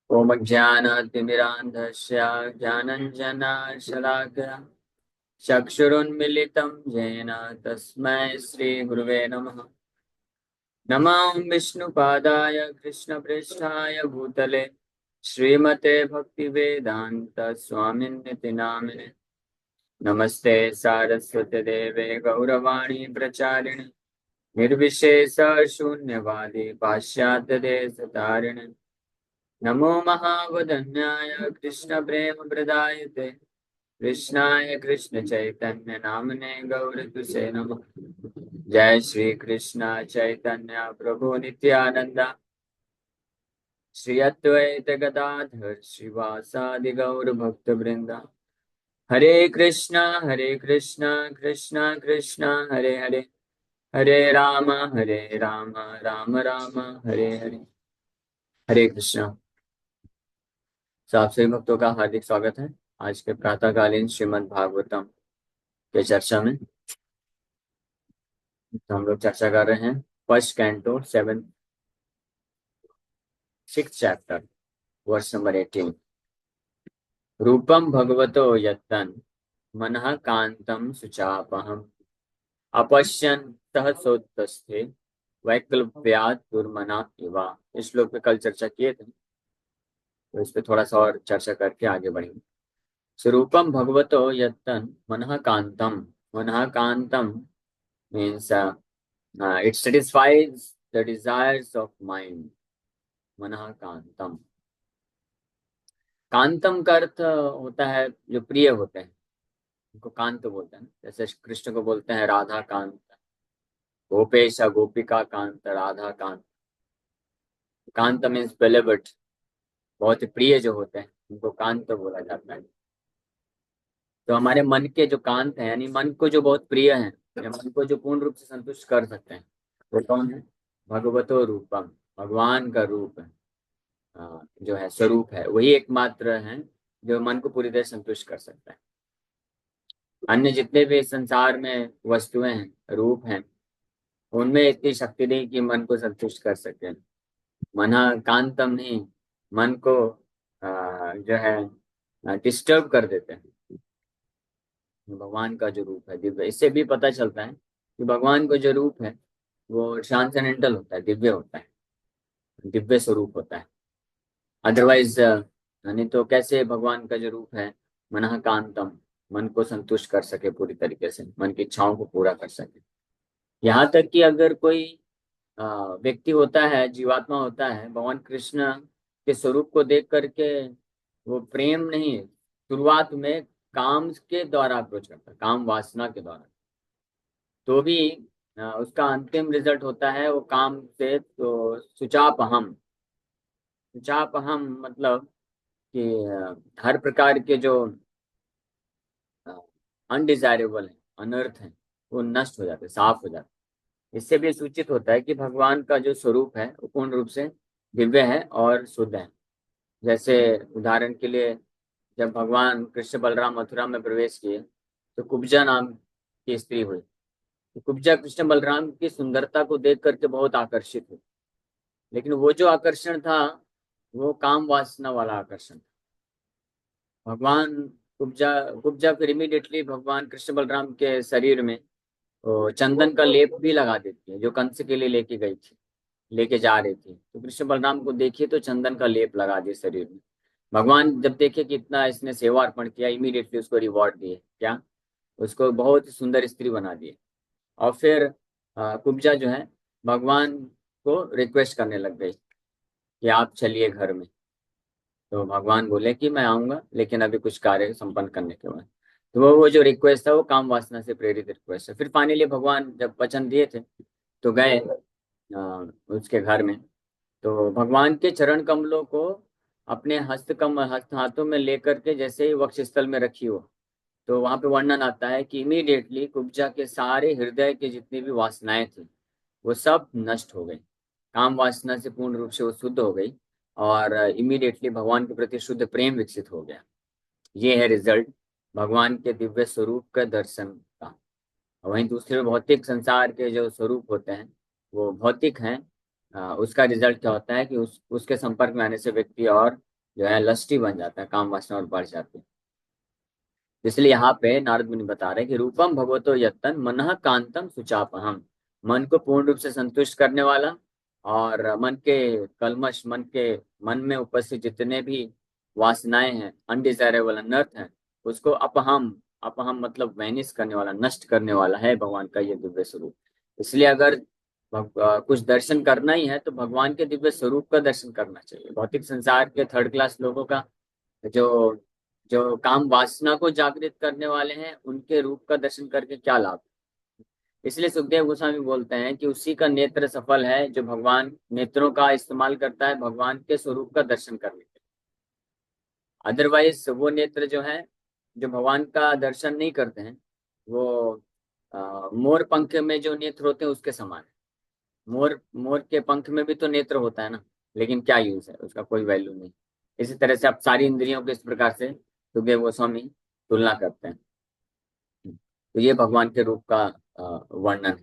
ओम ज्ञानतिमिरान्धस्य ज्ञानञ्जनशलाकया चक्षुरुन्मिलितं येन तस्मै श्रीगुरुवे नमः। नमः विष्णुपादाय कृष्णप्रेष्ठाय भूतले श्रीमते भक्तिवेदान्त स्वामिन्निति नामिने। नमस्ते सारस्वती देवे गौरवाणी प्रचारिणे निर्विशेष शून्यवादी पाश्चात्य देश तारिणे। नमो महावदन्याय कृष्ण प्रेम प्रदायते कृष्णाय कृष्ण चैतन्य नामने गौरतुसे नमः। जय श्री कृष्ण चैतन्य प्रभु नित्यानंदा श्री अद्वैत गदाधर श्रीवासादि गौर भक्त वृंदा। हरे कृष्णा कृष्णा कृष्णा हरे हरे, हरे राम राम राम हरे हरे। हरे कृष्णा। आप सभी भक्तों का हार्दिक स्वागत है आज के प्रातःकालीन श्रीमद् भागवतम के चर्चा में। तो हम लोग चर्चा कर रहे हैं first canto 6th chapter verse number 18। रूपम भगवतो यत्तन मनः कांतम सुचापहम अपश्यन सहसोत्तस्थे वैकल्प्यात् दुर्मना इवा। इस श्लोक पे कल चर्चा किए थे, तो इस पे थोड़ा सा और चर्चा करके आगे बढ़ेंगे। स्वरूपम भगवतो यत्तन मनः कांतम means it satisfies the desires of mind। मनः कांतम, कांतम का अर्थ होता है जो प्रिय होते हैं उनको कांत बोलते हैं। जैसे कृष्ण को बोलते हैं राधा कांत, गोपेश गोपिका कांत, राधा कांत। कांत मीन्स बेलेवर्ड, बहुत ही प्रिय जो होते हैं उनको कांत बोला जाता है। तो हमारे मन के जो कांत है यानी मन को जो बहुत प्रिय है या मन को जो पूर्ण रूप से संतुष्ट कर सकते हैं वो कौन है? भगवतो रूपम, भगवान का रूप है, जो है स्वरूप है, वही एकमात्र है जो मन को पूरी तरह संतुष्ट कर सकता है। अन्य जितने भी संसार में वस्तुएं हैं, रूप हैं, उनमें इतनी शक्ति नहीं कि मन को संतुष्ट कर सके। मना कांतम नहीं, मन को जो है डिस्टर्ब कर देते हैं। भगवान का जो रूप है दिव्य, इससे भी पता चलता है कि भगवान का जो रूप है वो ट्रांसेंडेंटल होता है, दिव्य होता है, दिव्य स्वरूप होता है। अदरवाइज नहीं तो कैसे भगवान का जो रूप है मनः कांतम, मन को संतुष्ट कर सके, पूरी तरीके से मन की इच्छाओं को पूरा कर सके। यहाँ तक कि अगर कोई व्यक्ति होता है, जीवात्मा होता है, भगवान कृष्ण के स्वरूप को देख करके वो प्रेम नहीं, शुरुआत में काम के द्वारा अप्रोच करता है, काम वासना के द्वारा, तो भी उसका अंतिम रिजल्ट होता है वो काम से तो सुचापहम। सुचापहम मतलब कि हर प्रकार के जो अनडिजायरेबल है, अनर्थ है, वो नष्ट हो जाते, साफ हो जाते। इससे भी सूचित होता है कि भगवान का जो स्वरूप है वो पूर्ण रूप से दिव्य है और शुद्ध है। जैसे उदाहरण के लिए जब भगवान कृष्ण बलराम मथुरा में प्रवेश किए तो कुब्जा नाम की स्त्री हुई। तो कुब्जा कृष्ण बलराम की सुंदरता को देख करके बहुत आकर्षित हुई, लेकिन वो जो आकर्षण था वो काम वासना वाला आकर्षण था। भगवान कुब्जा कुब्जा फिर इमीडिएटली भगवान कृष्ण बलराम के शरीर में तो चंदन का लेप भी लगा देती है, जो कंस के लिए लेके गई थी, लेके जा रही थी। तो कृष्ण बलराम को देखिए तो चंदन का लेप लगा दिए शरीर में। भगवान जब देखे कि इतना इसने सेवा अर्पण किया, इमीडिएटली उसको रिवॉर्ड दिए, क्या उसको बहुत ही सुंदर स्त्री बना दिए। और फिर कुब्जा जो है भगवान को रिक्वेस्ट करने लग गई कि आप चलिए घर में। तो भगवान बोले कि मैं आऊंगा लेकिन अभी कुछ कार्य संपन्न करने के बाद। तो वो जो रिक्वेस्ट था वो काम वासना से प्रेरित रिक्वेस्ट है। फिर फाइनली भगवान जब वचन दिए थे तो गए उसके घर में। तो भगवान के चरण कमलों को अपने हस्त हाथों में लेकर के जैसे ही वक्षस्थल में रखी हो, तो वहां पे वर्णन आता है कि इमीडिएटली कुब्जा के सारे हृदय के जितनी भी वासनाएं थी वो सब नष्ट हो गई, काम वासना से पूर्ण रूप से वो शुद्ध हो गई और इमीडिएटली भगवान के प्रति शुद्ध प्रेम विकसित हो गया। ये है रिजल्ट भगवान के दिव्य स्वरूप का दर्शन का। वहीं दूसरे भौतिक संसार के जो स्वरूप होते हैं वो भौतिक हैं। उसका रिजल्ट क्या होता है कि उसके संपर्क में आने से व्यक्ति और जो है लस्टी बन जाता है, काम वासना और बढ़ जाती है। इसलिए यहाँ पे नारद मुनि बता रहे हैं कि रूपम भगवतो यत्तन मनः कांतम सुचापहम, मन को पूर्ण रूप से संतुष्ट करने वाला और मन के कलमश, मन में उपस्थित जितने भी वासनाएं हैं, अनडिजायरेबल अनर्थ हैं, उसको अपहम, अपहम मतलब वैनिश करने वाला, नष्ट करने वाला है भगवान का ये दिव्य स्वरूप। इसलिए अगर कुछ दर्शन करना ही है तो भगवान के दिव्य स्वरूप का दर्शन करना चाहिए। भौतिक संसार के थर्ड क्लास लोगों का जो जो काम वासना को जागृत करने वाले हैं, उनके रूप का दर्शन करके क्या लाभ। इसलिए सुखदेव गोस्वामी बोलते हैं कि उसी का नेत्र सफल है जो भगवान नेत्रों का इस्तेमाल करता है भगवान के स्वरूप का दर्शन करने के लिए। अदरवाइज वो नेत्र जो है, जो भगवान का दर्शन नहीं करते हैं, वो मोर पंख में जो नेत्र होते हैं उसके समान है। मोर मोर के पंख में भी तो नेत्र होता है ना, लेकिन क्या यूज है उसका, कोई वैल्यू नहीं। इसी तरह से आप सारी इंद्रियों को इस प्रकार से सुखदेव गोस्वामी तुलना करते हैं। तो ये भगवान के रूप का वर्णन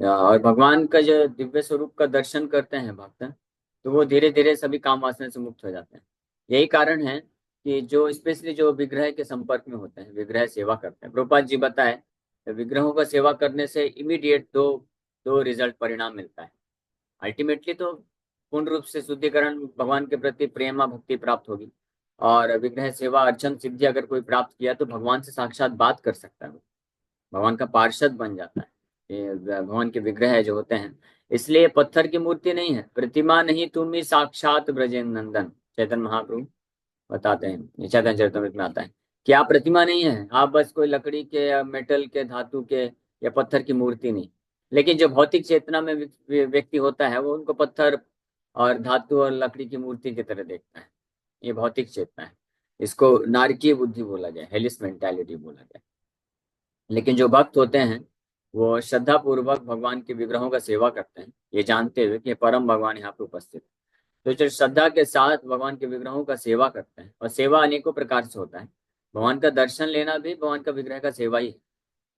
है। और भगवान का जो दिव्य स्वरूप का दर्शन करते हैं भक्त, तो वो धीरे धीरे सभी काम वासना से मुक्त हो जाते हैं। यही कारण है कि जो स्पेशली जो विग्रह के संपर्क में होते हैं, विग्रह सेवा करते हैं, प्रभुपाद जी बताए, विग्रहों का सेवा करने से इमीडिएट दो दो रिजल्ट परिणाम मिलता है। अल्टीमेटली तो पूर्ण रूप से शुद्धिकरण, भगवान के प्रति प्रेम भक्ति प्राप्त होगी। और विग्रह सेवा अर्चन सिद्धि अगर कोई प्राप्त किया तो भगवान से साक्षात बात कर सकता है, भगवान का पार्षद बन जाता है। ये भगवान के विग्रह जो होते हैं, इसलिए पत्थर की मूर्ति नहीं है, प्रतिमा नहीं तुम ही साक्षात ब्रजेंद्र नंदन, चैतन्य महाप्रभु बताते हैं, चैतन्य चरितमृत में आता है कि आप प्रतिमा नहीं है, आप बस कोई लकड़ी के या मेटल के, धातु के या पत्थर की मूर्ति नहीं। लेकिन जो भौतिक चेतना में व्यक्ति होता है वो उनको पत्थर और धातु और लकड़ी की मूर्ति की तरह देखता है। ये भौतिक चेतना है, इसको नारकीय बुद्धि बोला गया, हेलिस मेंटालिटी बोला गया। लेकिन जो भक्त होते हैं वो श्रद्धा पूर्वक भगवान के विग्रहों का सेवा करते हैं, ये जानते हुए कि परम भगवान यहाँ पे उपस्थित है। तो जो श्रद्धा के साथ भगवान के विग्रहों का सेवा करते हैं, और सेवा अनेकों प्रकार से होता है, भगवान का दर्शन लेना भी भगवान का विग्रह का सेवा ही है,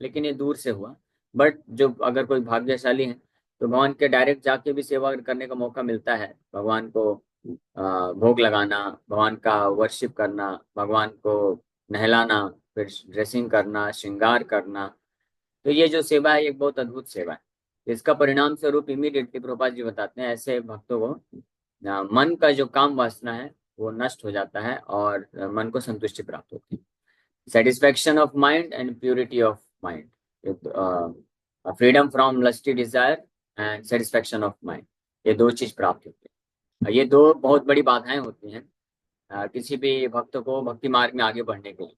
लेकिन ये दूर से हुआ। बट जो अगर कोई भाग्यशाली है तो भगवान के डायरेक्ट जाके भी सेवा करने का मौका मिलता है। भगवान को भोग लगाना, भगवान का वर्शिप करना, भगवान को नहलाना, फिर ड्रेसिंग करना, श्रृंगार करना, तो ये जो सेवा है एक बहुत अद्भुत सेवा है। इसका परिणाम स्वरूप इमीडिएटली प्रभुपाद जी बताते हैं ऐसे भक्तों को मन का जो काम वासना है वो नष्ट हो जाता है और मन को संतुष्टि प्राप्त होती है। Satisfaction of mind and purity of mind, freedom from lusty desire and satisfaction of mind, ये दो चीज प्राप्त होती है। ये दो बहुत बड़ी बाधाएं होती हैं किसी भी भक्त को भक्ति मार्ग में आगे बढ़ने के लिए।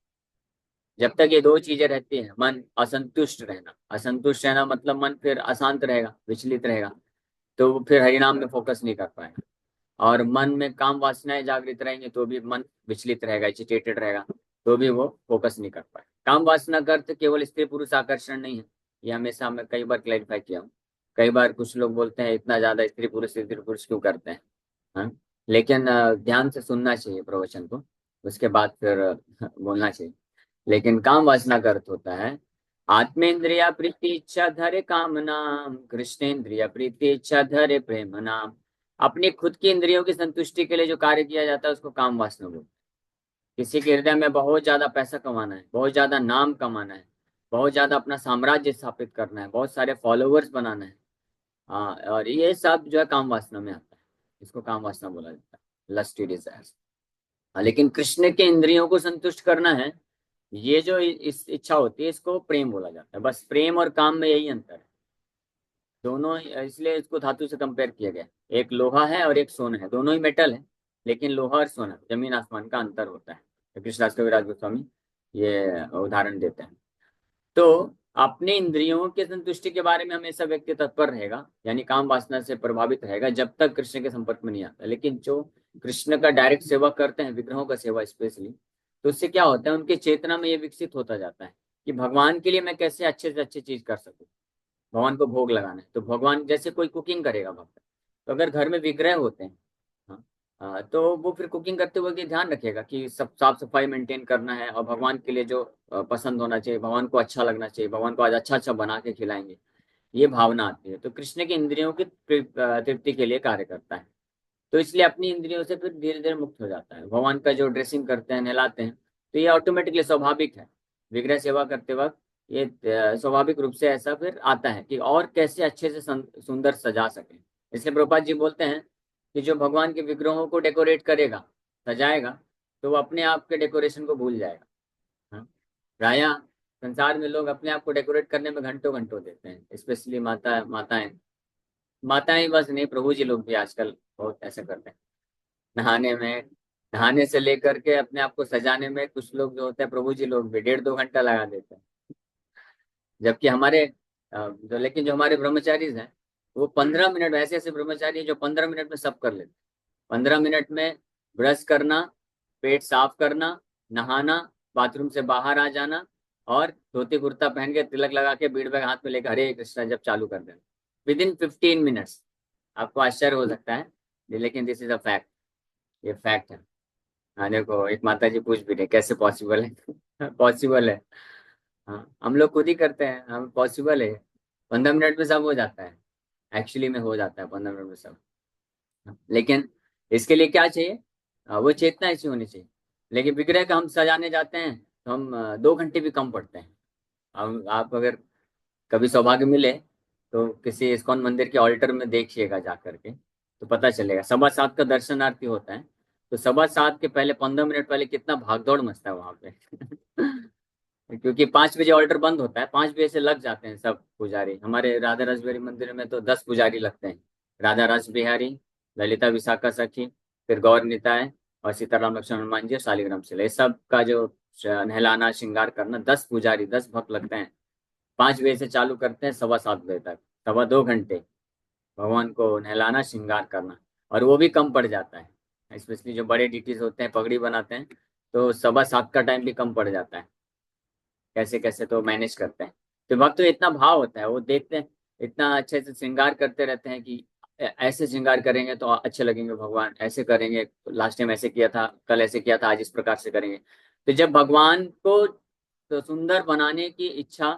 जब तक ये दो चीजें रहती हैं, मन असंतुष्ट रहना, असंतुष्ट रहना मतलब मन फिर अशांत रहेगा, विचलित रहेगा, तो वो फिर हरिनाम में फोकस नहीं कर पाएगा। और मन में काम वासनाएं जागृत रहेंगे तो भी मन विचलित रहेगा, एजिटेटेड रहेगा, तो भी वो फोकस नहीं कर पाएगा। काम वासना का अर्थ केवल स्त्री पुरुष आकर्षण नहीं है, ये हमेशा मैं कई बार क्लैरिफाई किया हूँ। कई बार कुछ लोग बोलते हैं इतना ज्यादा स्त्री पुरुष क्यों करते हैं, हाँ? लेकिन ध्यान से सुनना चाहिए प्रवचन को, उसके बाद फिर बोलना चाहिए। लेकिन काम वासना का अर्थ होता है आत्मेन्द्रिया प्रीति इच्छा धरे काम नाम, कृष्णेन्द्रिया प्रीति इच्छा धरे प्रेम नाम। अपनी खुद की इंद्रियों की संतुष्टि के लिए जो कार्य किया जाता है उसको काम वासना बोलते हैं। किसी के हृदय में बहुत ज्यादा पैसा कमाना है, बहुत ज्यादा नाम कमाना है, बहुत ज्यादा अपना साम्राज्य स्थापित करना है, बहुत सारे फॉलोअर्स बनाना है, हाँ, और ये सब जो है काम वासना में आता है, इसको काम वासना बोला जाता है, लस्टी डिजायर्स। लेकिन कृष्ण के इंद्रियों को संतुष्ट करना है, ये जो इस इच्छा होती है इसको प्रेम बोला जाता है। बस प्रेम और काम में यही अंतर है, दोनों इसलिए इसको धातु से कंपेयर किया गया। एक लोहा है और एक सोना है, दोनों ही मेटल है, लेकिन लोहा और सोना जमीन आसमान का अंतर होता है। तो कृष्णदास कविराज गोस्वामी ये उदाहरण देते हैं। तो अपने इंद्रियों के संतुष्टि के बारे में हमेशा व्यक्ति तत्पर रहेगा, यानी काम वासना से प्रभावित रहेगा जब तक कृष्ण के संपर्क में नहीं आता। लेकिन जो कृष्ण का डायरेक्ट सेवा करते हैं, विग्रहों का सेवा स्पेशली, तो उससे क्या होता है, उनके चेतना में ये विकसित होता जाता है कि भगवान के लिए मैं कैसे अच्छे से अच्छी चीज कर सकूं। भगवान को भोग लगाना है तो भगवान जैसे कोई कुकिंग करेगा भक्त, तो अगर घर में विग्रह होते हैं, हाँ, तो वो फिर कुकिंग करते वक्त ये ध्यान रखेगा कि सब साफ सफाई मेंटेन करना है और भगवान के लिए जो पसंद होना चाहिए, भगवान को अच्छा लगना चाहिए, भगवान को आज अच्छा अच्छा बना के खिलाएंगे, ये भावना आती है। तो कृष्ण की इंद्रियों की तृप्ति के लिए कार्य करता है। तो इसलिए अपनी इंद्रियों से फिर धीरे धीरे मुक्त हो जाता है। भगवान का जो ड्रेसिंग करते हैं, नहलाते हैं, तो ये ऑटोमेटिकली स्वाभाविक है। विग्रह सेवा करते वक्त ये स्वाभाविक रूप से ऐसा फिर आता है कि और कैसे अच्छे से सुंदर सजा सके। इसलिए प्रभुपाद जी बोलते हैं कि जो भगवान के विग्रहों को डेकोरेट करेगा, सजाएगा, तो वो अपने आप के डेकोरेशन को भूल जाएगा। हाँ? प्रायः संसार में लोग अपने आप को डेकोरेट करने में घंटों घंटों देते हैं, स्पेशली माताएं। माताएं बस नहीं, प्रभु जी लोग भी आजकल बहुत ऐसा करते हैं। नहाने में, नहाने से लेकर के अपने आप को सजाने में कुछ लोग जो होते हैं, प्रभु जी लोग भी 1.5-2 घंटा लगा देते हैं। जबकि हमारे लेकिन जो हमारे ब्रह्मचारी हैं, वो 15 मिनट, ऐसे ऐसे ब्रह्मचारी हैं जो 15 मिनट में सब कर लेते हैं। 15 मिनट में ब्रश करना, पेट साफ करना, नहाना, बाथरूम से बाहर आ जाना, और धोती कुर्ता पहन के तिलक लगा के बीड़ बैग हाथ में लेकर हरे कृष्णा जब चालू कर देना, विदिन 15 मिनट्स। आपको आश्चर्य हो सकता है, लेकिन दिस इज अ फैक्ट, ये फैक्ट है। हाँ देखो, एक माता जी पूछ भी रहे कैसे पॉसिबल है। पॉसिबल है। हाँ, हम लोग खुद ही करते हैं, हम पॉसिबल है। 15 मिनट में सब हो जाता है, एक्चुअली में हो जाता है 15 मिनट में सब। लेकिन इसके लिए क्या चाहिए? वो चेतना ऐसी होनी चाहिए। लेकिन विग्रह का हम सजाने जाते हैं तो हम 2 घंटे भी कम पड़ते हैं। हम, आप अगर कभी सौभाग्य मिले तो किसी इस्कॉन मंदिर के ऑल्टर में देखिएगा जा करके, तो पता चलेगा। 7:15 का दर्शनार्थी होता है, तो 7:15 के पहले 15 मिनट पहले कितना भागदौड़ मचता है वहां पे। क्योंकि 5 बजे ऑल्टर बंद होता है, 5 बजे से लग जाते हैं सब पुजारी। हमारे राधा रासबिहारी मंदिर में तो 10 पुजारी लगते हैं। राधा रासबिहारी, ललिता विशाखा सखी, फिर गौर निताय, और सीताराम लक्ष्मण हनुमान जी और शालिग्राम शिला, ये सब का जो नहलाना श्रृंगार करना, 10 पुजारी, 10 भक्त लगते हैं। 5 बजे से चालू करते हैं 7:15 बजे तक, 2.25 घंटे भगवान को नहलाना श्रृंगार करना। और वो भी कम पड़ जाता है, स्पेशली जो बड़े डीटीज होते हैं, पगड़ी बनाते हैं, तो 7:15 का टाइम भी कम पड़ जाता है। कैसे कैसे तो मैनेज करते हैं। तो भक्त में इतना भाव होता है, वो देखते हैं, इतना अच्छे से श्रृंगार करते रहते हैं कि ऐसे श्रृंगार करेंगे तो अच्छे लगेंगे भगवान, ऐसे करेंगे, लास्ट टाइम ऐसे किया था, कल ऐसे किया था, आज इस प्रकार से करेंगे। तो जब भगवान को तो सुंदर बनाने की इच्छा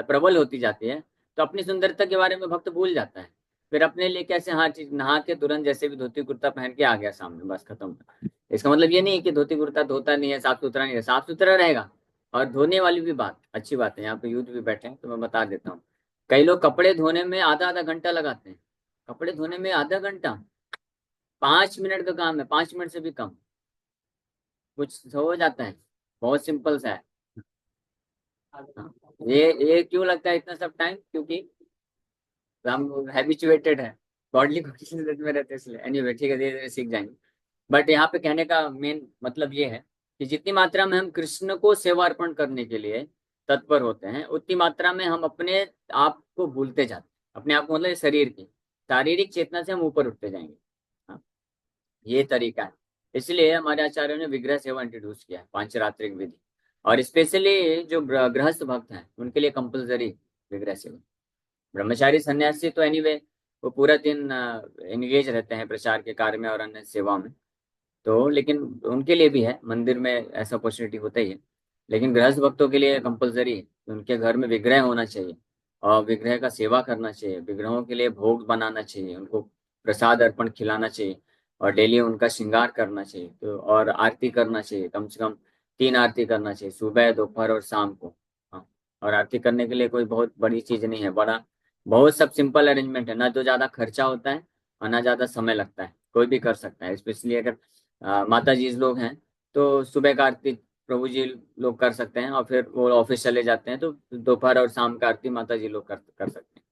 प्रबल होती जाती है, तो अपनी सुंदरता के बारे में भक्त भूल जाता है। फिर अपने लिए कैसे, हाँ चीज, नहा के तुरंत जैसे भी धोती कुर्ता पहन के आ गया सामने, बस खत्म। इसका मतलब ये नहीं है कि धोती कुर्ता धोता नहीं है, साफ सुथरा नहीं है, साफ सुथरा रहेगा। और धोने वाली भी बात अच्छी बात है, यहाँ पे यूथ भी बैठे हैं तो मैं बता देता हूँ। कई लोग कपड़े धोने में आधा आधा घंटा लगाते हैं। कपड़े धोने में आधा घंटा, 5 मिनट का काम है, 5 मिनट से भी कम, कुछ हो जाता है, बहुत सिंपल सा है। हाँ, ये क्यों लगता है इतना सब टाइम? क्योंकि हम हैबिचुएटेड है, गॉडली कॉन्शियसनेस में रहते हैं, इसलिए। एनीवे, ठीक है, धीरे धीरे सीख जाएंगे। बट यहाँ पे कहने का मेन मतलब ये है कि जितनी मात्रा में हम कृष्ण को सेवा अर्पण करने के लिए तत्पर होते हैं, उतनी मात्रा में हम अपने आप को भूलते जाते हैं। अपने आप को मतलब शरीर की शारीरिक चेतना से हम ऊपर उठते जाएंगे। हाँ, ये तरीका है। इसलिए हमारे आचार्यों ने विग्रह सेवा इंट्रोड्यूस किया है, पांचरात्रिक विधि। और स्पेशली जो गृहस्थ भक्त हैं उनके लिए कंपलसरी विग्रह सेवा। ब्रह्मचारी सन्यासी तो एनीवे वो पूरा दिन एंगेज रहते हैं प्रचार के कार्य में और अन्य सेवा में। तो लेकिन उनके लिए भी है, मंदिर में ऐसा अपॉर्चुनिटी होता ही है। लेकिन गृहस्थ भक्तों के लिए कंपलसरी है, उनके घर में विग्रह होना चाहिए, और विग्रह का सेवा करना चाहिए, विग्रहों के लिए भोग बनाना चाहिए, उनको प्रसाद अर्पण खिलाना चाहिए, और डेली उनका श्रृंगार करना चाहिए। तो और आरती करना चाहिए, कम से कम 3 आरती करना चाहिए, सुबह, दोपहर और शाम को। हाँ, और आरती करने के लिए कोई बहुत बड़ी चीज नहीं है, बड़ा बहुत सब सिंपल अरेंजमेंट है, ना तो ज्यादा खर्चा होता है और ना ज्यादा समय लगता है, कोई भी कर सकता है। स्पेशली अगर माता जी लोग हैं तो सुबह का आरती प्रभु जी लोग कर सकते हैं, और फिर वो ऑफिस चले जाते हैं तो दोपहर और शाम का आरती माता जी लोग कर सकते हैं,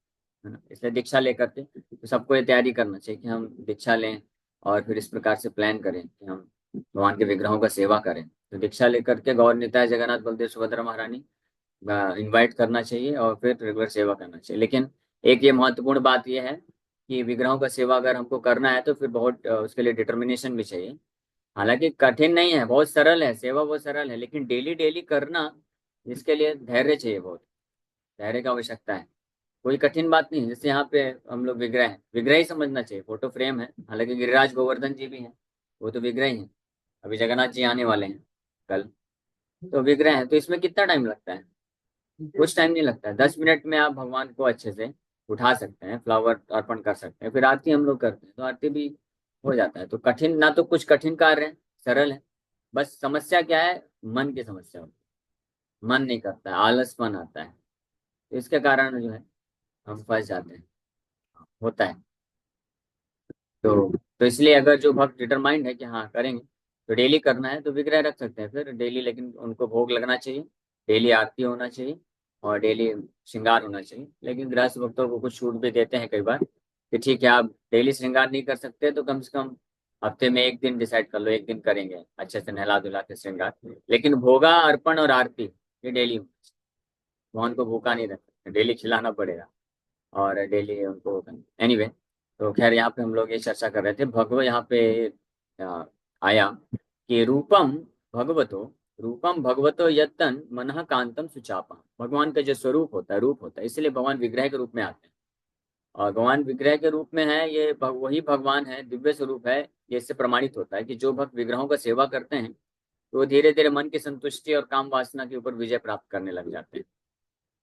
है ना। इसलिए दीक्षा लेकर के तो सबको ये तैयारी करना चाहिए कि हम दीक्षा लें, और फिर इस प्रकार से प्लान करें कि हम भगवान के विग्रहों का सेवा करें। तो दीक्षा लेकर के गौर निताय, जगन्नाथ, बलदेव, सुभद्रा महारानी इनवाइट करना चाहिए, और फिर रेगुलर सेवा करना चाहिए। लेकिन एक ये महत्वपूर्ण बात यह है कि विग्रहों का सेवा अगर हमको करना है तो फिर बहुत उसके लिए डिटर्मिनेशन भी चाहिए। हालांकि कठिन नहीं है, बहुत सरल है, सेवा बहुत सरल है, लेकिन डेली डेली करना, इसके लिए धैर्य चाहिए, बहुत धैर्य की आवश्यकता है। कोई कठिन बात नहीं है। जैसे यहाँ पे हम लोग विग्रह है, विग्रह ही समझना चाहिए, फोटो फ्रेम है, हालांकि गिरिराज गोवर्धन जी भी हैं, वो तो विग्रह ही है। अभी जगन्नाथ जी आने वाले हैं कल, तो विग्रह है, तो इसमें कितना टाइम लगता है? कुछ टाइम नहीं लगता है, 10 मिनट में आप भगवान को अच्छे से उठा सकते हैं, फ्लावर अर्पण कर सकते हैं, फिर आरती हम लोग करते हैं, तो आरती भी हो जाता है। तो कठिन ना, तो कुछ कठिन कार्य है, सरल है। बस समस्या क्या है, मन की समस्या होती है, मन नहीं करता है, आलसपन आता है। तो इसके कारण जो है हम फंस जाते हैं, होता है। तो इसलिए अगर जो भक्त डिटरमाइंड है कि हाँ करेंगे, तो डेली करना है, तो विग्रह रख सकते हैं फिर डेली, लेकिन उनको भोग लगना चाहिए, डेली आरती होना चाहिए, और डेली श्रृंगार होना चाहिए। लेकिन गृहस्थ भक्तों को कुछ छूट भी देते हैं कई बार कि ठीक है, आप डेली श्रृंगार नहीं कर सकते तो कम से कम हफ्ते में एक दिन डिसाइड कर लो, एक दिन करेंगे अच्छे से नहला धुला के श्रृंगार। लेकिन भोगा अर्पण और आरती ये डेली, भगवान को भूखा नहीं रख सकते, डेली खिलाना पड़ेगा, और डेली उनको एनीवे। तो खैर यहाँ पे हम लोग ये चर्चा कर रहे थे, भगव यहाँ पे आ, आया कि रूपम भगवतो यत्तन मनः कांतम सुचापा। भगवान का जो स्वरूप होता है, रूप होता है, इसलिए भगवान विग्रह के रूप में आते हैं। और भगवान विग्रह के रूप में है, ये वही भगवान है, दिव्य स्वरूप है। ये इससे प्रमाणित होता है कि जो भक्त विग्रहों का सेवा करते हैं, तो वो धीरे धीरे मन की संतुष्टि और काम वासना के ऊपर विजय प्राप्त करने लग जाते हैं।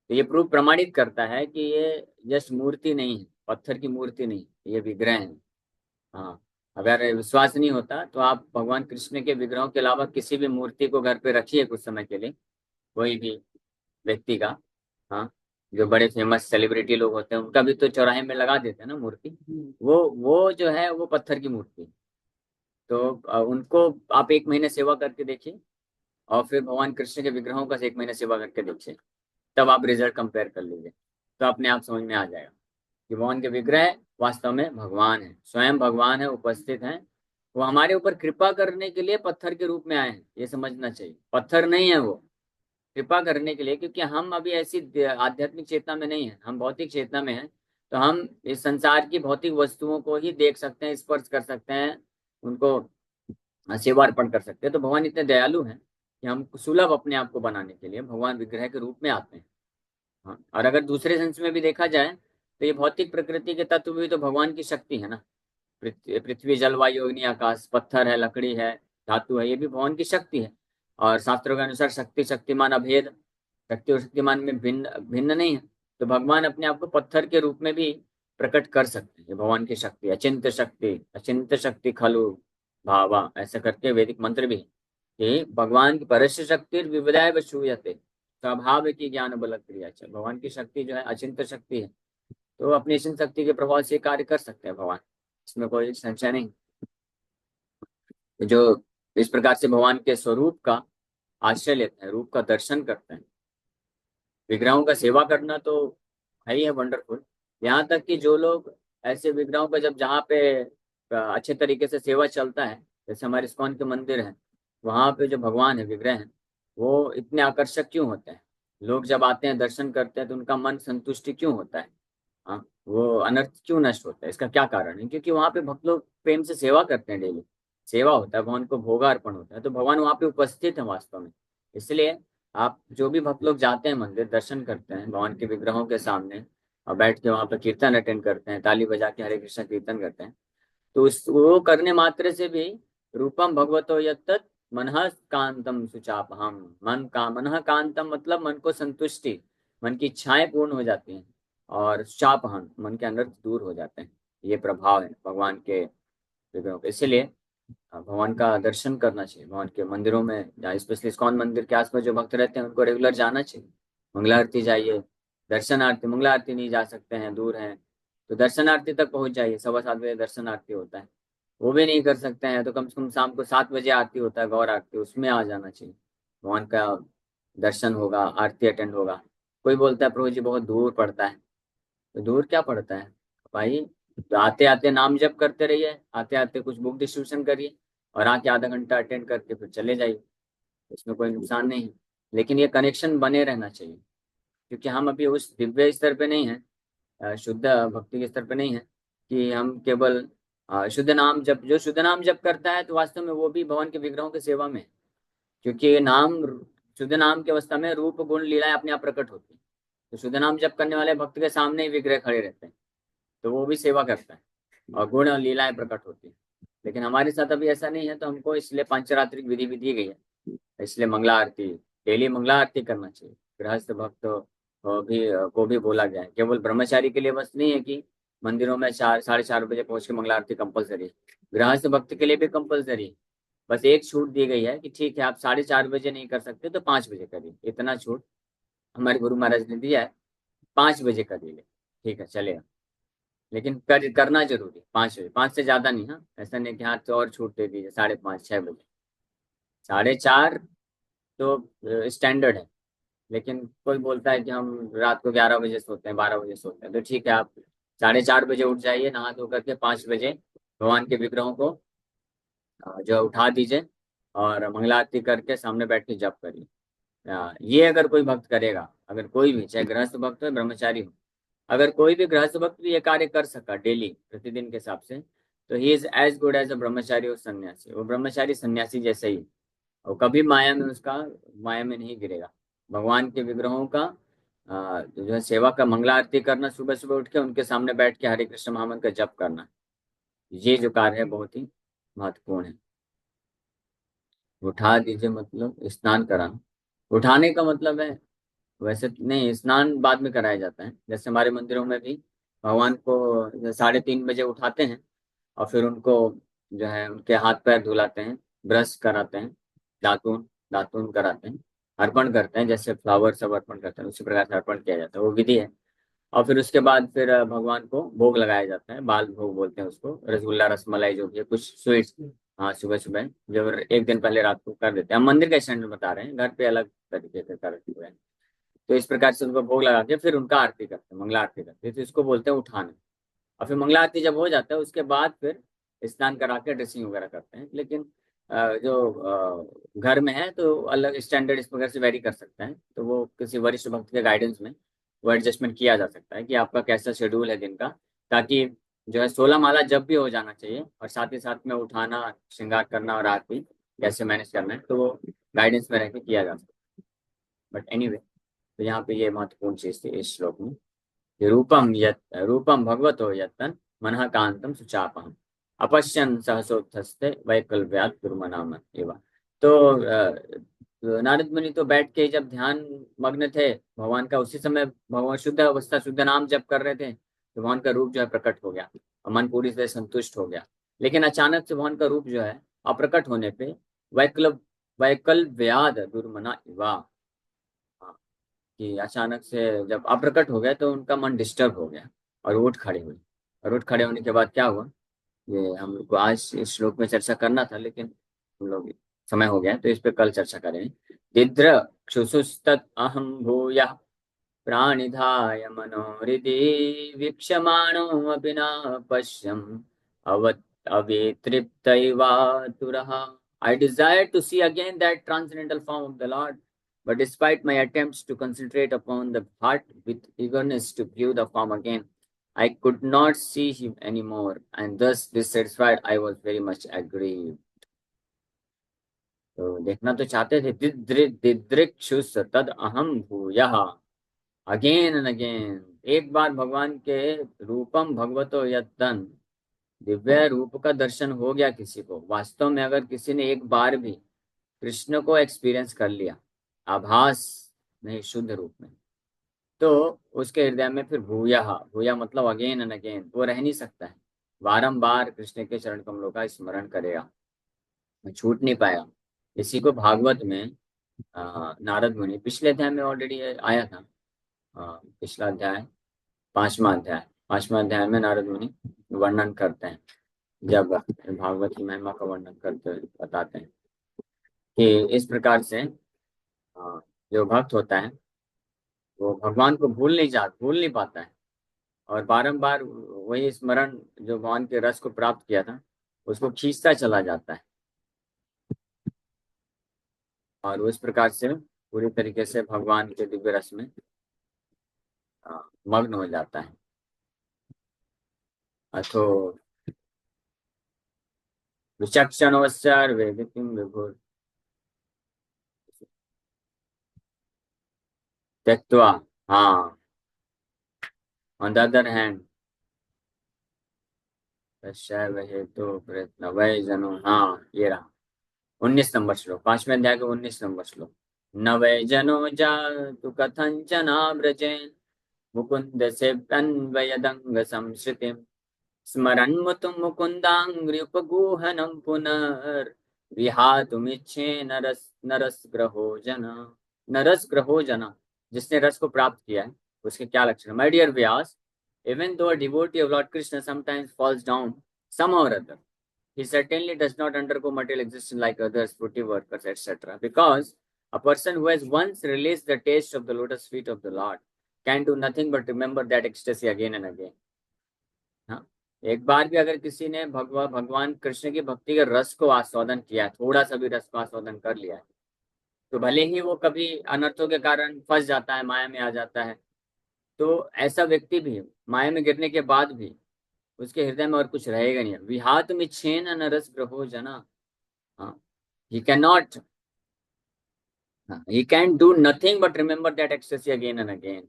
तो ये प्रूफ प्रमाणित करता है कि ये जस्ट मूर्ति नहीं है, पत्थर की मूर्ति नहीं, ये विग्रह है। हाँ, अगर विश्वास नहीं होता तो आप भगवान कृष्ण के विग्रहों के अलावा किसी भी मूर्ति को घर पे रखिए कुछ समय के लिए, कोई भी व्यक्ति का। हाँ, जो बड़े फेमस सेलिब्रिटी लोग होते हैं उनका भी तो चौराहे में लगा देते हैं ना मूर्ति। वो जो है वो पत्थर की मूर्ति। तो उनको आप एक महीने सेवा करके देखिए, और फिर भगवान कृष्ण के विग्रहों का एक महीने सेवा करके देखिए, तब आप रिजल्ट कंपेयर कर लीजिए। तो अपने आप समझ में आ जाएगा कि भगवान के विग्रह वास्तव में भगवान है, स्वयं भगवान है, उपस्थित हैं। वो हमारे ऊपर कृपा करने के लिए पत्थर के रूप में आए हैं, ये समझना चाहिए। पत्थर नहीं है वो, कृपा करने के लिए, क्योंकि हम अभी ऐसी आध्यात्मिक चेतना में नहीं है, हम भौतिक चेतना में हैं। तो हम इस संसार की भौतिक वस्तुओं को ही देख सकते हैं, स्पर्श कर सकते हैं, उनको सेवा अर्पण कर सकते हैं। तो भगवान इतने दयालु हैं कि हम सुलभ अपने आप को बनाने के लिए भगवान विग्रह के रूप में आते हैं। हाँ, और अगर दूसरे सेंस में भी देखा जाए तो ये भौतिक प्रकृति के तत्व भी तो भगवान की शक्ति है ना। पृथ्वी जल वायु अग्नि आकाश, पत्थर है, लकड़ी है, धातु है, ये भी भगवान की शक्ति है। और शास्त्रों के अनुसार शक्ति शक्तिमान अभेद, शक्ति और शक्तिमान में भिन्न भिन्न नहीं है। तो भगवान अपने आप को पत्थर के रूप में भी प्रकट कर सकते हैं। ये भगवान की शक्ति, अचिंत्य शक्ति खलु भावा, ऐसा करके वैदिक मंत्र भी है कि भगवान की परस्य शक्ति विविधाय वशूयते, स्वभाव की ज्ञान बल क्रिया। भगवान की शक्ति जो है अचिंत्य शक्ति है, तो अपनी इस शक्ति के प्रभाव से कार्य कर सकते हैं भगवान, इसमें कोई संशय नहीं। जो इस प्रकार से भगवान के स्वरूप का आश्रय लेते हैं, रूप का दर्शन करते हैं, विग्रहों का सेवा करना तो है ही है वंडरफुल। यहाँ तक कि जो लोग ऐसे विग्रहों का, जब जहाँ पे अच्छे तरीके से सेवा चलता है, जैसे हमारे इस्कॉन के मंदिर हैं, वहाँ पे जो भगवान है, विग्रह हैं, वो इतने आकर्षक क्यों होते हैं? लोग जब आते हैं दर्शन करते हैं तो उनका मन संतुष्टि क्यों होता है? हाँ, वो अनर्थ क्यों नष्ट होता है? इसका क्या कारण है? क्योंकि वहाँ पे भक्त लोग प्रेम से सेवा करते हैं, डेली सेवा होता है, भगवान को भोगा अर्पण होता है, तो भगवान वहाँ पे उपस्थित है वास्तव में। इसलिए आप जो भी भक्त लोग जाते हैं मंदिर, दर्शन करते हैं भगवान के विग्रहों के सामने, और बैठ के वहाँ पे कीर्तन अटेंड करते हैं, ताली बजा के हरे कृष्ण कीर्तन करते हैं, तो उस वो करने मात्र से भी रूपम भगवतो यत्तत् मनः कांतम सुचापहम, मनः कांतम मतलब मन को संतुष्टि, मन की इच्छाएं पूर्ण हो जाती हैं, और चापहम मन के अनर्थ दूर हो जाते हैं। ये प्रभाव है भगवान के विग्रहों का। इसीलिए भगवान का दर्शन करना चाहिए, भगवान के मंदिरों में, या स्पेशली इस्कॉन मंदिर के आसपास जो भक्त रहते हैं उनको रेगुलर जाना चाहिए। मंगला आरती जाइए, दर्शन आरती, मंगला आरती नहीं जा सकते हैं, दूर हैं, तो दर्शन आरती तक पहुंच जाइए। 7:15 दर्शन आरती होता है, वो भी नहीं कर सकते हैं तो कम से कम शाम को 7 बजे आरती होता है, गौर आरती, उसमें आ जाना चाहिए। भगवान का दर्शन होगा, आरती अटेंड होगा। कोई बोलता है प्रभु जी बहुत दूर पड़ता है, तो दूर क्या पड़ता है भाई? तो आते आते नाम जप करते रहिए, आते आते कुछ बुक डिस्ट्रीब्यूशन करिए, और आके आधा घंटा अटेंड करके फिर चले जाइए, इसमें कोई नुकसान नहीं है। लेकिन ये कनेक्शन बने रहना चाहिए, क्योंकि हम अभी उस दिव्य स्तर पे नहीं है, शुद्ध भक्ति के स्तर पे नहीं है कि हम केवल शुद्ध नाम जप, जो शुद्ध नाम जप करता है तो वास्तव में वो भी भगवान के विग्रहों की सेवा में है। क्योंकि ये नाम, शुद्ध नाम की अवस्था में रूप गुण लीलाएं अपने आप प्रकट होती है। तो शुद्ध नाम जप करने वाले भक्त के सामने ही विग्रह खड़े रहते हैं, तो वो भी सेवा करता है, और गुण और लीलाएं प्रकट होती है। लेकिन हमारे साथ अभी ऐसा नहीं है, तो हमको इसलिए पंचरात्रिक विधि भी दी गई है। इसलिए मंगला आरती, डेली मंगला आरती करना चाहिए। गृहस्थ भक्त को भी बोला गया है, केवल ब्रह्मचारी के लिए बस नहीं है कि मंदिरों में 4, 4:30 बजे पहुंच के मंगला आरती कंपलसरी है। गृहस्थ भक्त के लिए भी कंपलसरी है। बस एक छूट दी गई है कि ठीक है, आप 4:30 बजे नहीं कर सकते तो 5 बजे करिए। इतना छूट हमारे गुरु महाराज ने दिया है, 5 बजे करिए, ठीक है चलेगा। लेकिन करना जरूरी है 5 बजे, 5 से ज्यादा नहीं। हाँ, ऐसा नहीं कि हाँ तो और छूट दे दीजिए 5:30, 6 बजे। 4:30 तो स्टैंडर्ड है। लेकिन कोई बोलता है कि हम रात को 11 बजे सोते हैं, 12 बजे सोते हैं, तो ठीक है, आप 4:30 बजे उठ जाइए, नहा धो करके 5 बजे भगवान के विग्रहों को जो है उठा दीजिए और मंगला आरती करके सामने बैठ के जप करिए। ये अगर कोई भक्त करेगा, अगर कोई भी, चाहे गृहस्थ भक्त हो गृहमचारी हो, अगर कोई भी गृहस्थ भक्त भी ये कार्य कर सका डेली प्रतिदिन के हिसाब से, तो he is as good as a brahmachari और सन्यासी। वो ब्रह्मचारी सन्यासी जैसे ही, और कभी माया में नहीं गिरेगा। भगवान के विग्रहों का जो है सेवा का, मंगला आरती करना, सुबह सुबह उठ के उनके सामने बैठ के हरे कृष्ण महामंत्र का जप करना, ये जो कार्य है बहुत ही महत्वपूर्ण है। उठा दीजिए मतलब स्नान कराना। उठाने का मतलब है, वैसे नहीं, स्नान बाद में कराया जाता है। जैसे हमारे मंदिरों में भी भगवान को 3:30 बजे उठाते हैं और फिर उनको जो है उनके हाथ पैर धुलाते हैं, ब्रश कराते हैं, दातून दातून कराते हैं, अर्पण करते हैं। जैसे फ्लावर सब अर्पण करते हैं उसी प्रकार से अर्पण किया जाता है, वो विधि है। और फिर उसके बाद फिर भगवान को भोग लगाया जाता है, बाल भोग बोलते हैं उसको, रसगुल्ला रसमलाई जो भी है, कुछ स्वीट्स। हाँ, सुबह सुबह जब एक दिन पहले रात को कर देते हैं। हम मंदिर का स्टैंडर्ड बता रहे हैं, घर पे अलग तरीके से करते हुए। तो इस प्रकार से उनको भोग लगा के फिर उनका आरती करते हैं, मंगला आरती करते हैं, तो इसको बोलते हैं उठाना। और फिर मंगला आरती जब हो जाता है उसके बाद फिर स्नान करा के ड्रेसिंग वगैरह करते हैं। लेकिन जो घर में है तो अलग स्टैंडर्ड इस प्रकार से वेरी कर सकता है, तो वो किसी वरिष्ठ भक्त के गाइडेंस में वो एडजस्टमेंट किया जा सकता है कि आपका कैसा शेड्यूल है दिन का, ताकि जो है 16 माला जब भी हो जाना चाहिए, और साथ ही साथ में उठाना, श्रृंगार करना और आरती कैसे मैनेज करना है, तो वो गाइडेंस में रह के किया जा सकता है। बट एनीवे, तो यहाँ पे ये महत्वपूर्ण चीज थी इस श्लोक में कि रूपम भगवतो यत्तन मनः कांतम सुचापहम अपश्यन सहसोत्थस्ते वैकल्प्यात् कुर्मनाम एवं। तो नारद मुनि तो बैठ के जब ध्यान मग्न थे भगवान का, उसी समय भगवान शुद्ध अवस्था, शुद्ध नाम जप कर रहे थे, तो भगवान का रूप जो है प्रकट हो गया और मन पूरी तरह संतुष्ट हो गया। लेकिन अचानक से भगवान का रूप जो है अप्रकट होने पे वैकल्प वैकल्प्याद दुर्मना इवा, कि अचानक से जब अप्रकट हो गया तो उनका मन डिस्टर्ब हो गया और उठ खड़े हुए। और उठ खड़े होने के बाद क्या हुआ, ये हम लोग को आज इस श्लोक में चर्चा करना था, लेकिन हम लोग समय हो गया तो इस पे कल चर्चा करेंगे। दिद्र क्षुसुस्तत् अहम भूय प्राणिधाय मनोहृदि वीक्षमाणो अपि न पश्यम् अवत् अवेतृप्तैवातुरः। I desire to see again that transcendental form of the Lord, but despite my attempts to concentrate upon the heart with eagerness to view the form again, I could not see him anymore, and thus dissatisfied I was very much aggrieved. तो देखना तो चाहते थे, दिदृक्षुस तद अहम भूयः, again and again, एक बार भगवान के रूपम भगवतो यत्तन, दिव्य रूप का दर्शन हो गया किसी को, वास्तव में अगर किसी ने एक बार भी कृष्ण को एक्सपीरियंस कर लिया आभास नहीं, शुद्ध रूप में, तो उसके हृदय में फिर भूया, भूया मतलब अगेन एंड अगेन, वो रह नहीं सकता है, बारंबार कृष्ण के चरण कमलों का स्मरण करेगा, छूट नहीं पाएगा। इसी को भागवत में नारद मुनि, पिछले अध्याय में ऑलरेडी आया था, पिछला अध्याय 5वां अध्याय में नारद मुनि वर्णन करते हैं, जब भागवत की महिमा का वर्णन करते बताते हैं कि इस प्रकार से जो भक्त होता है वो भगवान को भूल नहीं पाता है, और बारंबार वही स्मरण जो भगवान के रस को प्राप्त किया था उसको खींचता चला जाता है, और उस प्रकार से पूरी तरीके से भगवान के दिव्य रस में मग्न हो जाता है। अथो विचक्षणोश्चार्वे गतिम विभुर त्यक्त्वा, हाँ, ऑन द अदर हैंड हेतु प्रयत्न वै जनो, हाँ ये रहा 19 नंबर श्लोक, 5वें अध्याय का 19 नंबर श्लोक। न वै जनो जातु कथंचन व्रजेन मुकुंद से तन्वयदंग संश्रितिम स्मरन् मुकुन्दाङ्घ्र्युपगूहनं पुनर्विहातुमिच्छे नरस ग्रहो जना। जिसने रस को प्राप्त किया है उसके क्या लक्षण? My dear Vyasa, even though a devotee of Lord Krishna sometimes falls down somehow or other, he certainly does not undergo material existence like others, fruity workers, etc. Because a person who has once released the taste of the lotus feet of the Lord can do nothing but remember that ecstasy again and again. हाँ, एक बार भी अगर किसी ने भगवान कृष्ण की भक्ति के रस को आस्वादन किया है, थोड़ा सा भी रस को आस्वादन कर लिया है, तो भले ही वो कभी अनर्थों के कारण फंस जाता है, माया में आ जाता है, तो ऐसा व्यक्ति भी माया में गिरने के बाद भी उसके हृदय में और कुछ रहेगा नहीं। विहात में छेन नरस ग्रहो जना। हाँ, he can not, he can do nothing but remember that ecstasy again and again.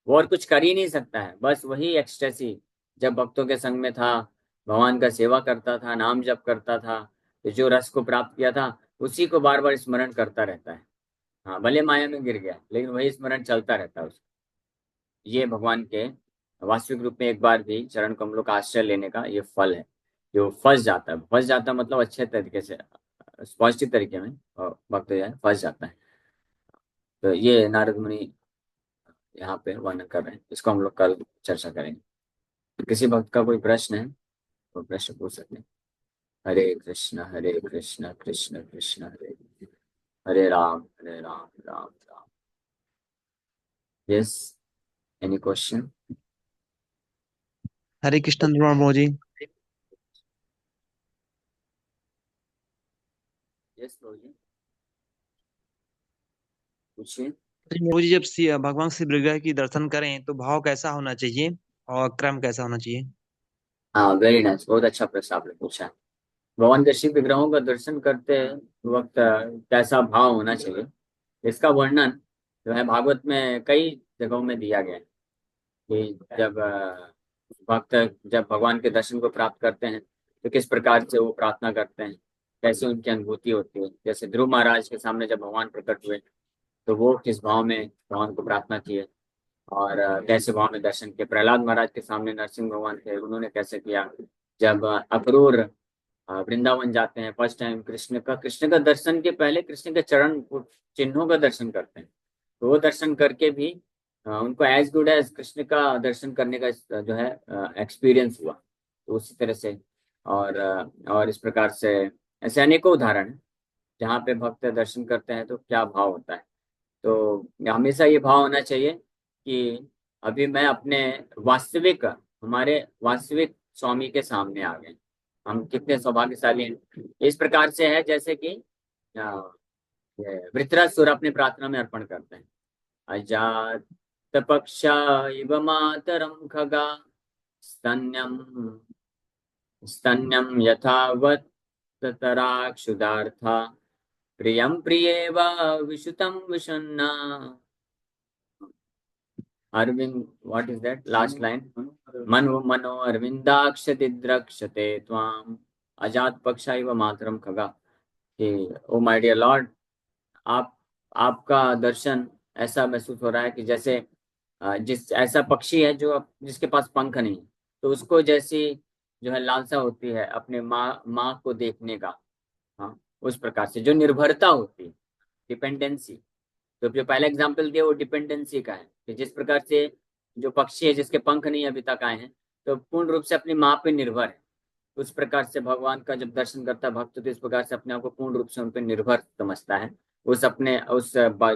वो और कुछ कर ही नहीं सकता है, बस वही एक्सटेसी। जब भक्तों के संग में था, भगवान का सेवा करता था, नाम जप करता था, तो जो रस को प्राप्त किया था उसी को बार बार स्मरण करता रहता है। हाँ, भले माया में गिर गया लेकिन वही स्मरण चलता रहता है उसका। ये भगवान के वास्तविक रूप में एक बार भी चरण कमलों का आश्रय लेने का ये फल है। जो फंस जाता है मतलब अच्छे तरीके से, पॉजिटिव तरीके में भक्त जो है फंस जाता है। तो ये नारद मुनि यहाँ पे वर्णन कर रहे हैं, इसको हम लोग कल चर्चा करेंगे। किसी भक्त का कोई प्रश्न है तो प्रश्न पूछ सकते हैं। Hare Krishna Krishna Krishna Hare Hare Ram Ram Ram. Yes, any question? Hare Krishna प्रभु जी। यस प्रभु जी, पूछिए। प्रभु जी, जब भगवान शिव विग्रह की दर्शन करें तो भाव कैसा होना चाहिए और क्रम कैसा होना चाहिए? हाँ, वेरी नाइस, बहुत अच्छा प्रश्न आपने पूछा है। भगवान के शिव विग्रहों का दर्शन करते वक्त कैसा भाव होना चाहिए, इसका वर्णन जो है भागवत में कई जगहों में दिया गया है। कि जब भक्त जब भगवान के दर्शन को प्राप्त करते हैं तो किस प्रकार से वो प्रार्थना करते हैं, कैसे उनकी अनुभूति होती है। जैसे ध्रुव महाराज के सामने जब भगवान प्रकट हुए तो वो किस भाव में भगवान को प्रार्थना किए, और कैसे भाव में दर्शन किए। प्रहलाद महाराज के सामने नरसिंह भगवान थे, उन्होंने कैसे किया। जब अक्रूर वृंदावन जाते हैं फर्स्ट टाइम, कृष्ण का दर्शन के पहले कृष्ण के चरण चिन्हों का दर्शन करते हैं। तो वो दर्शन करके भी उनको एज गुड एज कृष्ण का दर्शन करने का जो है एक्सपीरियंस हुआ। तो उसी तरह से और इस प्रकार से ऐसे अनेकों उदाहरण हैं जहाँ पे भक्त दर्शन करते हैं तो क्या भाव होता है। तो हमेशा ये भाव होना चाहिए कि अभी मैं अपने हमारे वास्तविक स्वामी के सामने आ गए, हम कितने सौभाग्यशाली हैं। इस प्रकार से है जैसे कि ये वृत्रासुर अपनी प्रार्थना में अर्पण करते हैं। अजात पक्षा इव मातरम खगा स्तन्यम स्तन्यम यथावत् ततराक्षुदार्था प्रियं प्रियेव विशुतं विशन्ना। Arvind, what is that last line? मनो मनो अरविंदाक्ष दिद्रक्षते त्वाम अजात पक्षा इव मातरम खगा। कि ओ माय डियर लॉर्ड, आप आपका दर्शन ऐसा महसूस हो रहा है कि जैसे जिस ऐसा पक्षी है जो जिसके पास पंख नहीं, तो उसको जैसी जो है लालसा होती है अपने माँ को देखने का। हाँ, उस प्रकार से जो निर्भरता होती है, डिपेंडेंसी। तो जो पहला एग्जाम्पल दिया वो डिपेंडेंसी का है कि जिस प्रकार से जो पक्षी है जिसके पंख नहीं अभी तक आए हैं तो पूर्ण रूप से अपनी माँ पे निर्भर है। उस प्रकार से भगवान का जब दर्शन करता है भक्त तो इस प्रकार से अपने आप को पूर्ण रूप से उन पर निर्भर समझता है। उस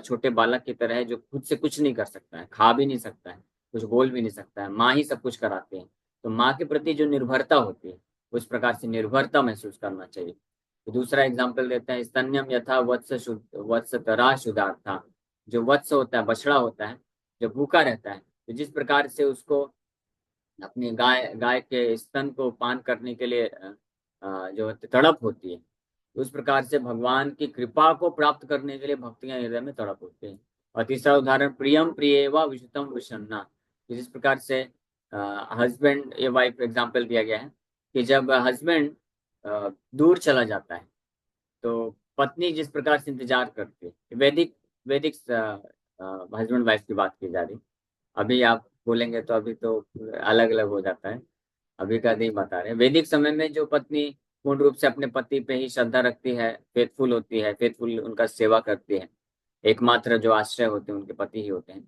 छोटे बालक की तरह है जो खुद से कुछ नहीं कर सकता है, खा भी नहीं सकता है, कुछ बोल भी नहीं सकता है, माँ ही सब कुछ कराते हैं। तो माँ के प्रति जो निर्भरता होती है उस प्रकार से निर्भरता महसूस करना चाहिए। तो दूसरा एग्जाम्पल देते हैं, स्तन्यम यथा वत्स तरा शुदार्था। जो वत्स होता है, बछड़ा होता है, जो भूखा रहता है, तो जिस प्रकार से उसको अपनी गाय गाय के स्तन को पान करने के लिए जो तड़प होती है, उस प्रकार से भगवान की कृपा को प्राप्त करने के लिए भक्तियां हृदय में तड़प होती है। और तीसरा उदाहरण, प्रियम प्रिय व विशुतम विषन्ना। जिस प्रकार से हस्बैंड या वाइफ एग्जाम्पल दिया गया है कि जब हस्बैंड दूर चला जाता है तो पत्नी जिस प्रकार से इंतजार करती है, वैदिक वैदिक हस्बैंड वाइफ की बात की जा रही। अभी आप बोलेंगे तो अभी तो अलग अलग हो जाता है, अभी का नहीं बता रहे। वैदिक समय में जो पत्नी पूर्ण रूप से अपने पति पे ही श्रद्धा रखती है, फेथफुल होती है, फेथफुल उनका सेवा करती है, एकमात्र जो आश्रय होते हैं उनके पति ही होते हैं,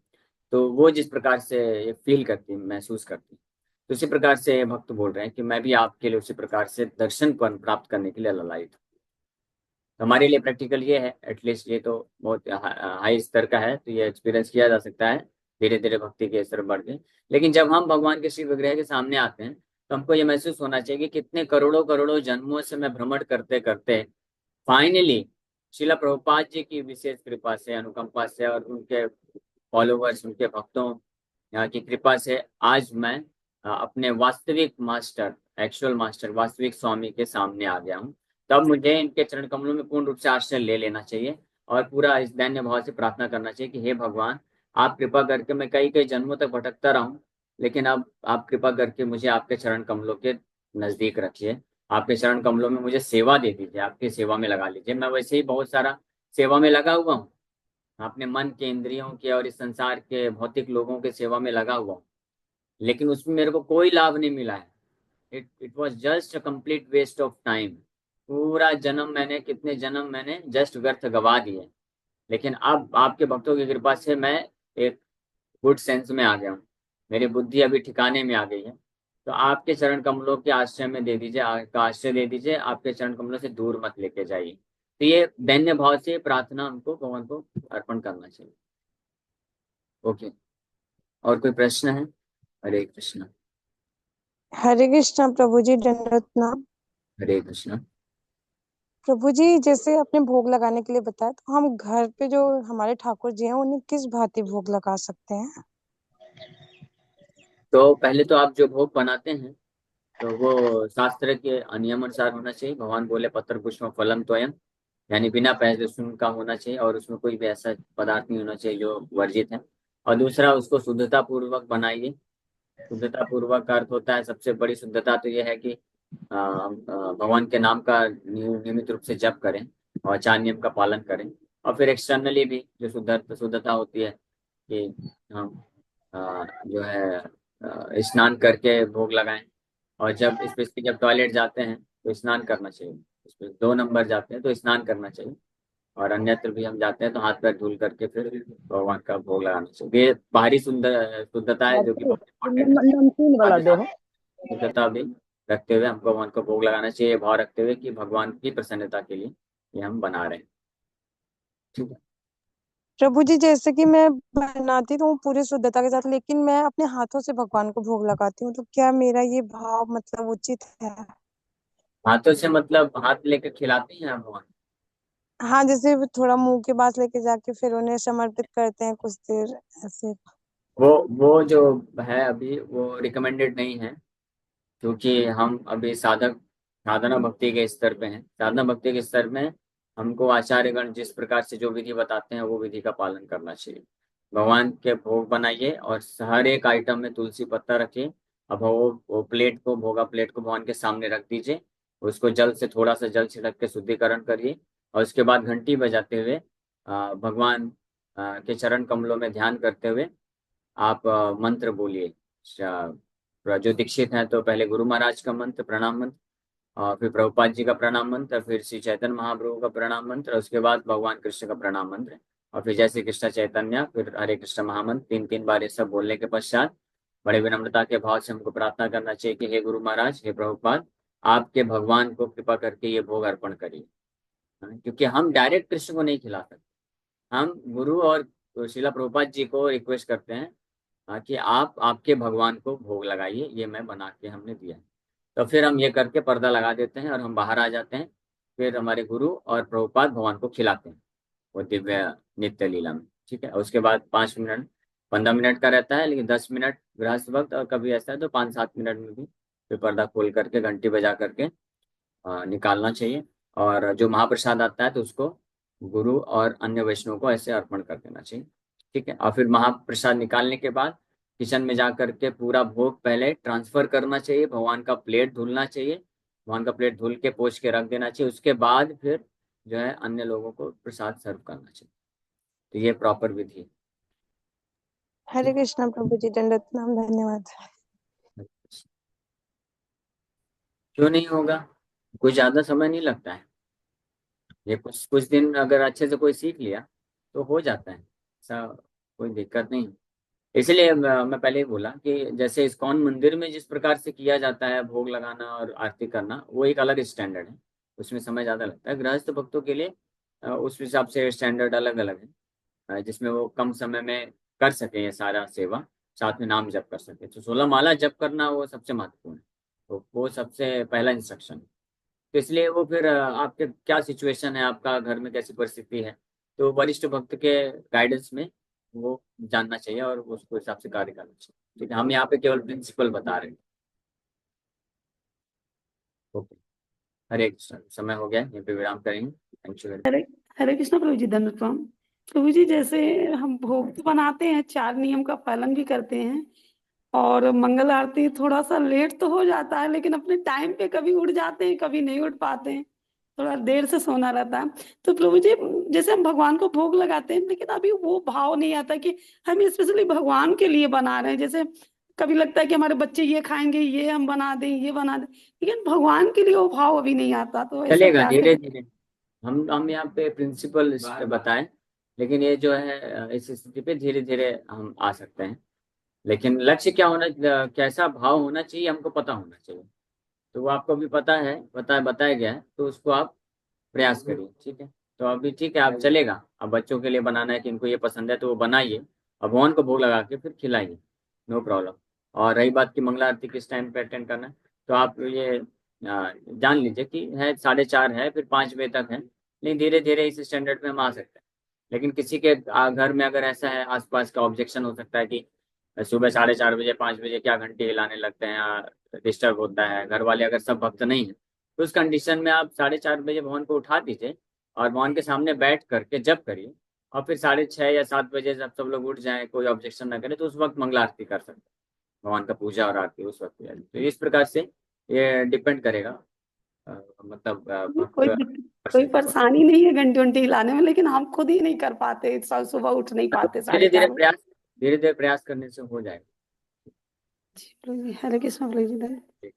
तो वो जिस प्रकार से ये फील करती, महसूस करती, तो उसी प्रकार से भक्त बोल रहे हैं कि मैं भी आपके लिए उसी प्रकार से दर्शन पर प्राप्त करने के लिए ललायित हूँ। तो हमारे लिए प्रैक्टिकल ये है, एटलीस्ट ये तो बहुत हाई स्तर का है, तो ये एक्सपीरियंस किया जा सकता है धीरे धीरे भक्ति के स्तर बढ़ के। लेकिन जब हम भगवान के श्री विग्रह के सामने आते हैं तो हमको ये महसूस होना चाहिए कि कितने करोड़ों करोड़ों जन्मों से मैं भ्रमण करते करते फाइनली शिला प्रभुपाद जी की विशेष कृपा से, अनुकंपा से और उनके फॉलोवर्स, उनके भक्तों की कृपा से आज मैं अपने वास्तविक मास्टर, एक्चुअल मास्टर, वास्तविक स्वामी के सामने आ गया हूँ। तब मुझे इनके चरण कमलों में पूर्ण रूप से आश्रय ले लेना चाहिए और पूरा इस दैन्य भाव से प्रार्थना करना चाहिए कि हे भगवान, आप कृपा करके, मैं कई कई जन्मों तक भटकता रहा हूँ, लेकिन अब आप कृपा करके मुझे आपके चरण कमलों के नजदीक रखिए, आपके चरण कमलों में मुझे सेवा दे दीजिए, आपकी सेवा में लगा लीजिए। मैं वैसे ही बहुत सारा सेवा में लगा हुआ हूँ, अपने मन के, इंद्रियों के और इस संसार के भौतिक लोगों के सेवा में लगा हुआ हूँ, लेकिन उसमें मेरे को कोई लाभ नहीं मिला है। It was just a complete waste of time. पूरा जन्म मैंने, कितने जन्म मैंने जस्ट व्यर्थ गवा दिए। लेकिन अब आपके भक्तों की कृपा से मैं एक गुड सेंस में आ गया हूँ, मेरी बुद्धि अभी ठिकाने में आ गई है। तो आपके चरण कमलों के आश्रय में दे दीजिए, आपका आश्रय दे दीजिए, आपके चरण कमलों से दूर मत लेके जाइए। तो ये दैन्य भाव से प्रार्थना हमको भगवान को अर्पण करना चाहिए। ओके, और कोई प्रश्न है? हरे कृष्ण। हरे कृष्णा प्रभु जी, दंडवत प्रणाम। हरे कृष्ण। प्रभु जी, जैसे आपने भोग लगाने के लिए बताया, तो हम घर पे जो हमारे ठाकुर जी हैं उन्हें किस भांति भोग लगा सकते हैं? तो पहले तो आप जो भोग बनाते हैं तो वो शास्त्र के नियम अनुसार होना चाहिए। भगवान बोले पत्र पुष्प फलम त्वयं, यानी बिना प्याज लहसुन का होना चाहिए और उसमें कोई भी ऐसा पदार्थ नहीं होना चाहिए जो वर्जित है। और दूसरा, उसको शुद्धता पूर्वक बनाइए। शुद्धता पूर्वक का अर्थ होता है, सबसे बड़ी शुद्धता तो यह है कि भगवान के नाम का नियमित रूप से जप करें और चार नियम का पालन करें। और फिर एक्सटर्नली भी जो शुद्धता होती है कि हम जो है स्नान करके भोग लगाएं। और जब स्पेशली जब टॉयलेट जाते हैं तो स्नान करना चाहिए, उसमें 2 नंबर जाते हैं तो स्नान करना चाहिए। और अन्यत्र भी हम जाते हैं तो हाथ पैर धुल करके फिर भगवान का भोग लगाना चाहिए। ये बाहरी सुंदर शुद्धता है जो कि बहुत इंपॉर्टेंट है। नमकीन वाला साथ ही दे साथ हो। शुद्धता भी रखते हुए हमको भगवान को भोग लगाना चाहिए, भाव रखते हुए कि भगवान की प्रसन्नता के लिए ये हम बना रहे हैं। ठीक है। प्रभु जी, जैसे कि मैं बनाती तो हूँ पूरी शुद्धता के साथ, लेकिन मैं अपने हाथों से भगवान को भोग लगाती हूँ, तो क्या मेरा ये भाव मतलब उचित है? हाथों से मतलब हाथ लेकर खिलाते हैं आप भगवान? हाँ, जैसे वो थोड़ा मुंह के पास लेके जाके फिर उन्हें समर्पित करते हैं कुछ देर ऐसे। वो जो है अभी वो रिकमेंडेड नहीं है, क्योंकि हम अभी साधना भक्ति के स्तर पे हैं। साधना भक्ति के स्तर में हमको आचार्यगण जिस प्रकार से जो विधि बताते हैं वो विधि का पालन करना चाहिए। भगवान के भोग बनाइए और हर एक आइटम में तुलसी पत्ता रखिए। अब वो प्लेट को, भोगा प्लेट को भगवान के सामने रख दीजिए, उसको जल से, थोड़ा सा जल छिड़क के शुद्धिकरण करिए। और उसके बाद घंटी बजाते हुए भगवान के चरण कमलों में ध्यान करते हुए आप मंत्र बोलिए। जो दीक्षित हैं तो पहले गुरु महाराज का मंत्र, प्रणाम मंत्र, और फिर प्रभुपाद जी का प्रणाम मंत्र, फिर श्री चैतन्य महाप्रभु का प्रणाम मंत्र, और उसके बाद भगवान कृष्ण का प्रणाम मंत्र, और फिर जय श्री कृष्ण चैतन्य, फिर हरे कृष्ण महामंत्र। 3 3 बार ये सब बोलने के पश्चात बड़े विनम्रता के भाव से हमको प्रार्थना करना चाहिए कि हे गुरु महाराज, हे प्रभुपाद, आपके भगवान को कृपा करके ये भोग अर्पण करिए। हाँ, क्योंकि हम डायरेक्ट कृष्ण को नहीं खिला सकते, हम गुरु और शिला प्रभुपाद जी को रिक्वेस्ट करते हैं कि आप आपके भगवान को भोग लगाइए, ये मैं बना के हमने दिया है। तो फिर हम ये करके पर्दा लगा देते हैं और हम बाहर आ जाते हैं। फिर हमारे गुरु और प्रभुपाद भगवान को खिलाते हैं वो दिव्य नित्य लीला में। ठीक है। उसके बाद 5 मिनट, 15 मिनट का रहता है, लेकिन 10 मिनट गृहस्थ वक्त, और कभी ऐसा है तो 5 7 मिनट में भी फिर पर्दा खोल करके घंटी बजा करके निकालना चाहिए। और जो महाप्रसाद आता है तो उसको गुरु और अन्य वैष्णव को ऐसे अर्पण कर देना चाहिए। ठीक है। और फिर महाप्रसाद निकालने के बाद किचन में जा करके पूरा भोग पहले ट्रांसफर करना चाहिए, भगवान का प्लेट धुलना चाहिए, भगवान का प्लेट धुल के पोंछ के रख देना चाहिए। उसके बाद फिर जो है अन्य लोगों को प्रसाद सर्व करना चाहिए। तो ये प्रॉपर विधि है। हरे कृष्णा प्रभु जी, दंडवत प्रणाम, धन्यवाद। क्यों नहीं होगा? कुछ ज्यादा समय नहीं लगता है। ये कुछ कुछ दिन अगर अच्छे से कोई सीख लिया तो हो जाता है, ऐसा कोई दिक्कत नहीं। इसलिए मैं पहले ही बोला कि जैसे इस्कॉन मंदिर में जिस प्रकार से किया जाता है भोग लगाना और आरती करना, वो एक अलग स्टैंडर्ड है। उसमें समय ज़्यादा लगता है। गृहस्थ भक्तों के लिए उस हिसाब से स्टैंडर्ड अलग अलग है, जिसमें वो कम समय में कर सके ये सारा सेवा, साथ में नाम जप कर सके। तो 16 माला जप करना वो सबसे महत्वपूर्ण है। तो वो सबसे पहला इंस्ट्रक्शन है। तो इसलिए वो फिर आपके क्या सिचुएशन है, आपका घर में कैसी परिस्थिति है, तो वरिष्ठ भक्त के गाइडेंस में वो जानना चाहिए और उसको हिसाब से कार्य करना चाहिए। ठीक है, हम यहाँ पे केवल प्रिंसिपल बता रहे हैं। ओके, हरे कृष्ण। समय हो गया, यहीं पे विराम करेंगे। Thank you. हरे कृष्णा प्रभु जी, दंडवत प्रणाम। प्रभु जी, जैसे हम भोग तो बनाते हैं, 4 नियम का पालन भी करते हैं, और मंगल आरती थोड़ा सा लेट तो हो जाता है, लेकिन अपने टाइम पे कभी उठ जाते हैं, कभी नहीं उठ पाते हैं, थोड़ा देर से सोना रहता है। तो प्रभु जी, जैसे हम भगवान को भोग लगाते हैं, लेकिन अभी वो भाव नहीं आता कि हम स्पेशली भगवान के लिए बना रहे हैं। जैसे कभी लगता है कि हमारे बच्चे ये खाएंगे, ये हम बना दें, ये बना दें, लेकिन भगवान के लिए वो भाव अभी नहीं आता। तो ऐसा चलेगा क्या धीरे करें? धीरे। हम यहाँ पे प्रिंसिपल बताएं, लेकिन ये जो है इस स्थिति पे धीरे धीरे हम आ सकते हैं। लेकिन लक्ष्य क्या होना, कैसा भाव होना चाहिए, हमको पता होना चाहिए। तो वो आपको भी पता है, बताया गया है, तो उसको आप प्रयास करिए। ठीक है, तो अभी ठीक है, आप चलेगा। अब बच्चों के लिए बनाना है कि इनको ये पसंद है तो वो बनाइए, और भगवान को भोग लगा के फिर खिलाइए, नो प्रॉब्लम। और रही बात की मंगला आरती किस टाइम पे अटेंड करना है, तो आप ये जान लीजिए कि है 4:30 है, फिर 5 बजे तक है। लेकिन धीरे धीरे इस स्टैंडर्ड में हम आ सकते हैं। लेकिन किसी के घर में अगर ऐसा है, आसपास का ऑब्जेक्शन हो सकता है कि सुबह 4:30 बजे 5 बजे क्या घंटे हिलाने लगते हैं, डिस्टर्ब होता है, घर वाले अगर सब भक्त नहीं है, तो उस कंडीशन में आप 4:30 बजे भगवान को उठा दीजिए और भगवान के सामने बैठ करके जप करिए। और फिर 6:30 या 7 बजे जब सब लोग उठ जाएं, कोई ऑब्जेक्शन ना करे, तो उस वक्त मंगला आरती कर सकते हैं। भगवान का पूजा और आरती उस वक्त करें। तो इस प्रकार से ये डिपेंड करेगा, मतलब कोई भक्त कोई पर्सन के ऊपर। परेशानी नहीं है घंटे उंटे हिलाने में, लेकिन हम खुद ही नहीं कर पाते, सुबह उठ नहीं पाते धीरे धीरे 4:30 बजे। प्रयास, धीरे धीरे प्रयास करने से हो जाएगा। हरे कृष्ण प्रभु जी। ठीक।